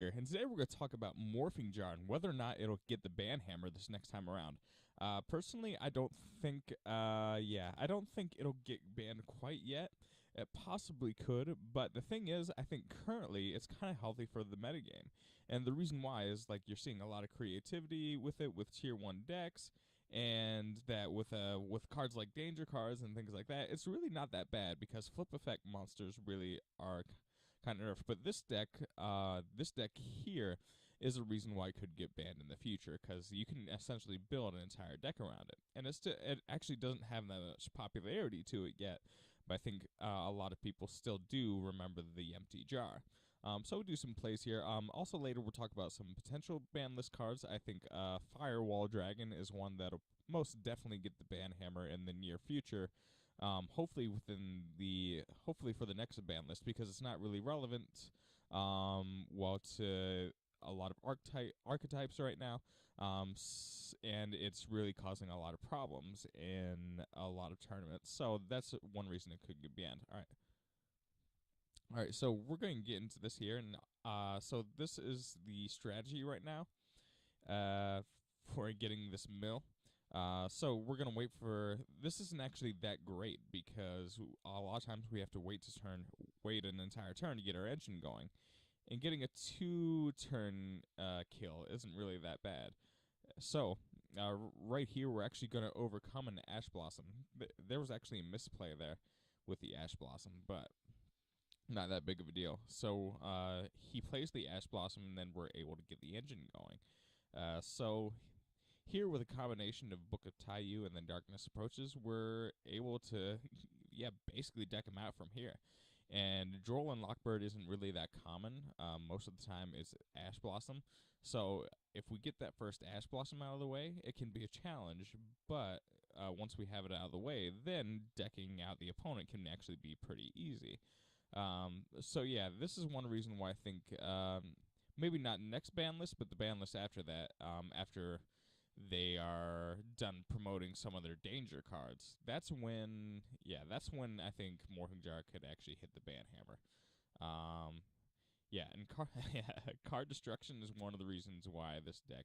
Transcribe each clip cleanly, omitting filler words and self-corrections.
And today we're going to talk about Morphing Jar and whether or not it'll get the ban hammer this next time around. Personally, I don't think, I don't think it'll get banned quite yet. It possibly could, but the thing is, I think currently it's kind of healthy for the metagame. And the reason why is like you're seeing a lot of creativity with it with tier 1 decks, and that with cards like danger cards and things like that, it's really not that bad because flip effect monsters really are kind of nerfed. But this deck here is a reason why it could get banned in the future because you can essentially build an entire deck around it, and it actually doesn't have that much popularity to it yet. But I think a lot of people still do remember the empty jar. So we'll do some plays here. Also later we'll talk about some potential ban list cards. I think Firewall Dragon is one that'll most definitely get the ban hammer in the near future. Hopefully for the next ban list because it's not really relevant. To a lot of archetypes right now, and it's really causing a lot of problems in a lot of tournaments. So that's one reason it could get banned. All right. So we're going to get into this here, and so this is the strategy right now uh, for getting this mill. So we're gonna wait for this. Isn't actually that great because a lot of times we have to wait an entire turn to get our engine going, and getting a 2-turn kill isn't really that bad. So right here we're actually gonna overcome an Ash Blossom. There was actually a misplay there with the Ash Blossom, but not that big of a deal. So he plays the Ash Blossom, and then we're able to get the engine going. So here, with a combination of Book of Taiyu and then Darkness Approaches, we're able to, basically deck him out from here. And Droll and Lockbird isn't really that common. Most of the time, it's Ash Blossom. So if we get that first Ash Blossom out of the way, it can be a challenge. But once we have it out of the way, then decking out the opponent can actually be pretty easy. This is one reason why I think maybe not next ban list, but the ban list after that, after they are done promoting some of their danger cards. That's when I think Morphing Jar could actually hit the ban hammer. Card destruction is one of the reasons why this deck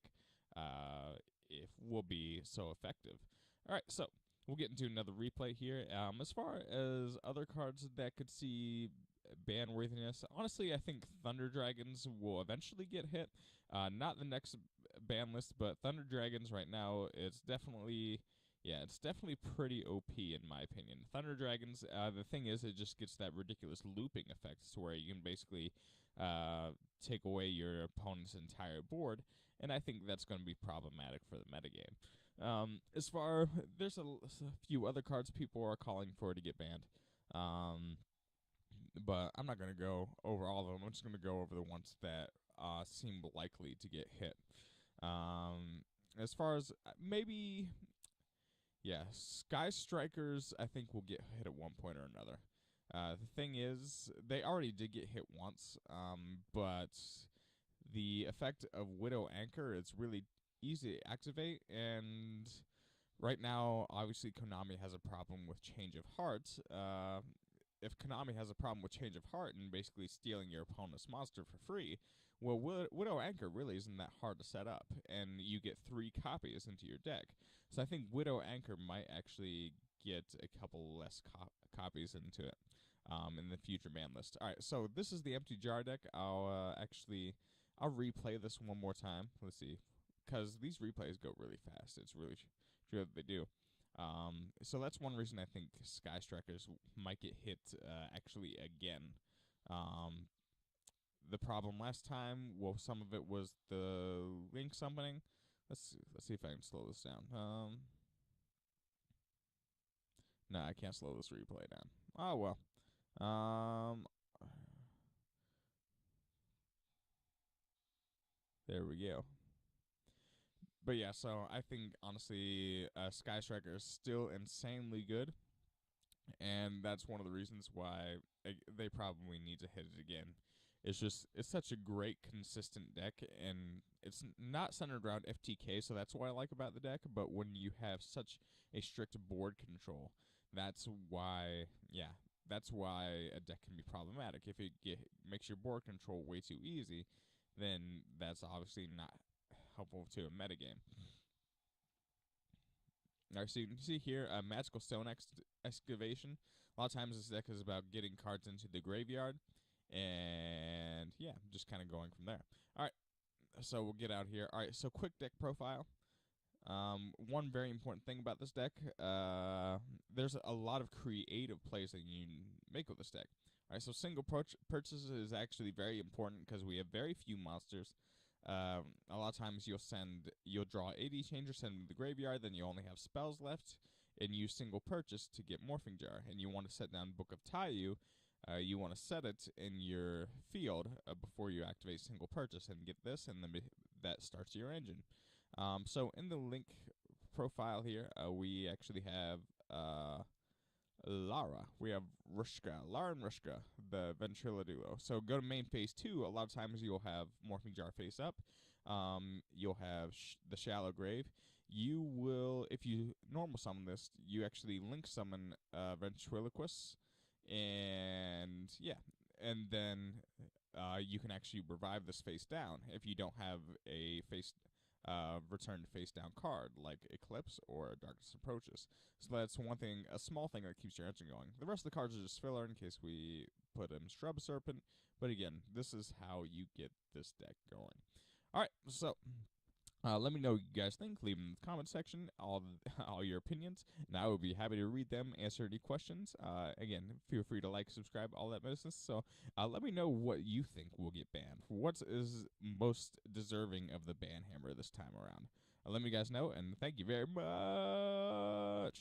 if will be so effective. All right, so we'll get into another replay here. As far as other cards that could see ban worthiness, honestly, I think Thunder Dragons will eventually get hit. Not the next ban list, but Thunder Dragons right now, it's definitely pretty OP in my opinion. Thunder Dragons, the thing is, it just gets that ridiculous looping effect to where you can basically take away your opponent's entire board, and I think that's going to be problematic for the metagame. There's a few other cards people are calling for to get banned. But I'm not going to go over all of them. I'm just going to go over the ones that seem likely to get hit. As far as Sky Strikers, I think will get hit at one point or another. The thing is, they already did get hit once, but the effect of Widow Anchor is really easy to activate, and right now, obviously, Konami has a problem with Change of Heart. If Konami has a problem with Change of Heart and basically stealing your opponent's monster for free, well, Widow Anchor really isn't that hard to set up, and you get 3 copies into your deck. So I think Widow Anchor might actually get a couple less copies into it in the future ban list. All right, so this is the empty jar deck. I'll replay this one more time. Let's see, because these replays go really fast. It's really true that they do. So that's one reason I think Sky Strikers might get hit actually again. The problem last time, well, some of it was the link summoning. Let's see if I can slow this down. No, I can't slow this replay down. Oh well. Um, there we go. But yeah, so I think honestly, Sky Striker is still insanely good, and that's one of the reasons why they probably need to hit it again. It's such a great consistent deck, and it's not centered around FTK, so that's what I like about the deck. But when you have such a strict board control, that's why that's why a deck can be problematic. If it makes your board control way too easy, then that's obviously not helpful to a metagame. Alright, so you can see here, Magical Stone Excavation. A lot of times this deck is about getting cards into the graveyard, and yeah, just kind of going from there. Alright, so we'll get out here. Alright, so quick deck profile. One very important thing about this deck, there's a lot of creative plays that you make with this deck. Alright, so single purchase is actually very important because we have very few monsters. A lot of times you'll draw AD changer, send them to the graveyard, then you only have spells left, and use single purchase to get Morphing Jar. And you want to set down Book of Taiyu. You want to set it in your field before you activate single purchase and get this, and then that starts your engine. So in the link profile here, we actually have Lara. We have Lara and Rushka, the Ventrilo duo. So go to main phase 2. A lot of times you'll have Morphing Jar face up. You'll have the Shallow Grave. You will, if you normal summon this, you actually link summon Ventriloquist. And yeah, and then you can actually revive this face down if you don't have a face return to face down card like Eclipse or Darkness Approaches. So that's one thing, a small thing that keeps your engine going. The rest of the cards are just filler in case we put in Shrub Serpent. But again, this is how you get this deck going. Alright, so let me know what you guys think. Leave them in the comment section, all your opinions, and I will be happy to read them, answer any questions. Again, feel free to like, subscribe, all that business. So let me know what you think will get banned. What is most deserving of the ban hammer this time around? Let me guys know, and thank you very much.